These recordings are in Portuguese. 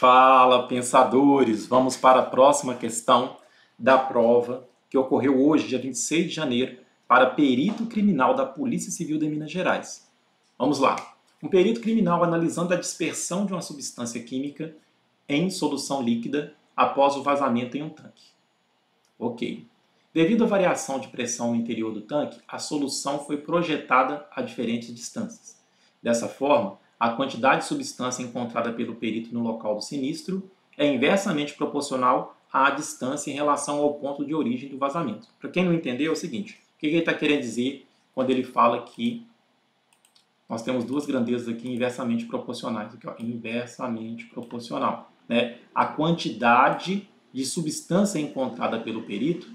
Fala, pensadores! Vamos para a próxima questão da prova que ocorreu hoje, dia 26 de janeiro, para perito criminal da Polícia Civil de Minas Gerais. Vamos lá. Um perito criminal analisando a dispersão de uma substância química em solução líquida após o vazamento em um tanque. Ok. Devido à variação de pressão no interior do tanque, a solução foi projetada a diferentes distâncias. Dessa forma, a quantidade de substância encontrada pelo perito no local do sinistro é inversamente proporcional à distância em relação ao ponto de origem do vazamento. Para quem não entendeu, é o seguinte: o que ele está querendo dizer quando ele fala que nós temos duas grandezas aqui inversamente proporcionais? Aqui, ó, inversamente proporcional. Né? A quantidade de substância encontrada pelo perito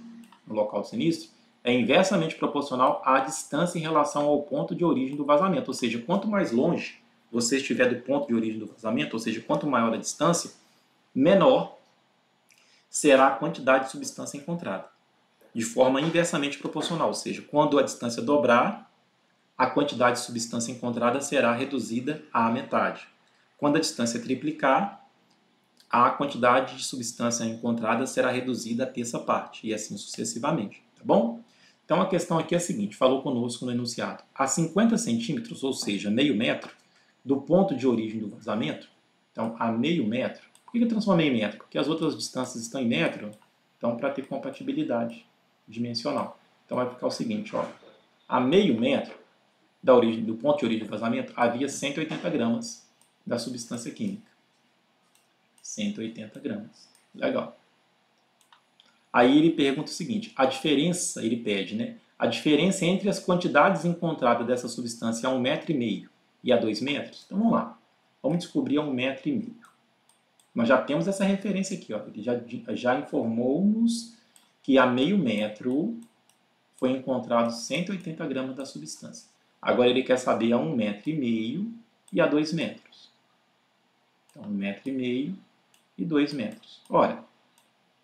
no local do sinistro é inversamente proporcional à distância em relação ao ponto de origem do vazamento. Ou seja, quanto mais longe você estiver do ponto de origem do vazamento, ou seja, quanto maior a distância, menor será a quantidade de substância encontrada. De forma inversamente proporcional, ou seja, quando a distância dobrar, a quantidade de substância encontrada será reduzida à metade. Quando a distância triplicar, a quantidade de substância encontrada será reduzida à terça parte, e assim sucessivamente, tá bom? Então a questão aqui é a seguinte, falou conosco no enunciado: a 50 centímetros, ou seja, meio metro, do ponto de origem do vazamento, então a meio metro. Por que eu transformei em metro? Porque as outras distâncias estão em metro, então para ter compatibilidade dimensional. Então vai ficar o seguinte, ó, a meio metro da origem, do ponto de origem do vazamento havia 180 gramas da substância química. 180 gramas. Legal. Aí ele pergunta o seguinte, a diferença, ele pede, né? A diferença entre as quantidades encontradas dessa substância a 1,5 metro e a 2 metros? Então vamos lá. Vamos descobrir a 1,5 metro. Nós já temos essa referência aqui, ó. Ele já informou-nos que a meio metro foi encontrado 180 gramas da substância. Agora ele quer saber a 1,5 metro e a 2 metros. Então 1,5 metro e 2 metros. Ora,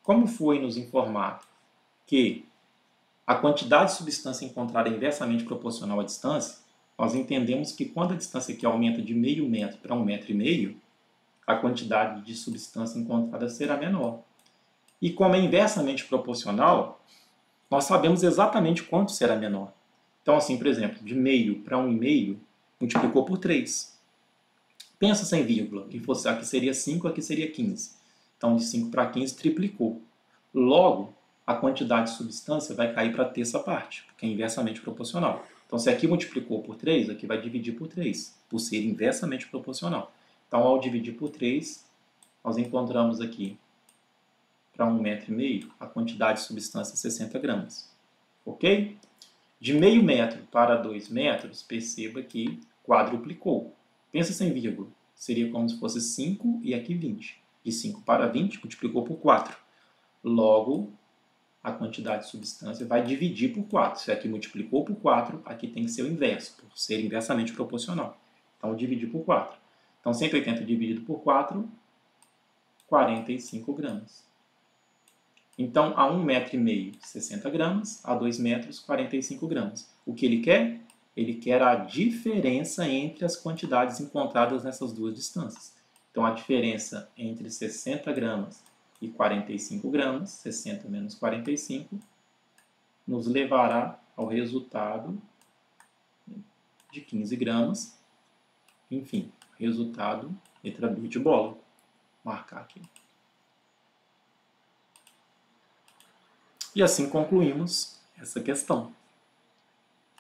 como foi nos informado que a quantidade de substância encontrada é inversamente proporcional à distância, nós entendemos que quando a distância aqui aumenta de meio metro para 1,5 metro, a quantidade de substância encontrada será menor. E como é inversamente proporcional, nós sabemos exatamente quanto será menor. Então, assim, por exemplo, de meio para 1,5, multiplicou por 3. Pensa sem vírgula, que fosse, aqui seria 5, aqui seria 15. Então, de 5 para 15, triplicou. Logo, a quantidade de substância vai cair para a terça parte, porque é inversamente proporcional. Então, se aqui multiplicou por 3, aqui vai dividir por 3, por ser inversamente proporcional. Então, ao dividir por 3, nós encontramos aqui, para 1,5 metro, a quantidade de substância 60 gramas. Ok? De meio metro para 2 metros, perceba que quadruplicou. Pensa sem vírgula. Seria como se fosse 5 e aqui 20. De 5 para 20, multiplicou por 4. Logo, a quantidade de substância vai dividir por 4. Se aqui multiplicou por 4, aqui tem que ser o inverso, por ser inversamente proporcional. Então, dividir por 4. Então, 180 dividido por 4, 45 gramas. Então, a 1,5 metro, 60 gramas, a 2 metros, 45 gramas. O que ele quer? Ele quer a diferença entre as quantidades encontradas nessas duas distâncias. Então, a diferença entre 60 gramas e 45 gramas, 60 menos 45, nos levará ao resultado de 15 gramas. Enfim, resultado, letra B de bola. Vou marcar aqui. E assim concluímos essa questão.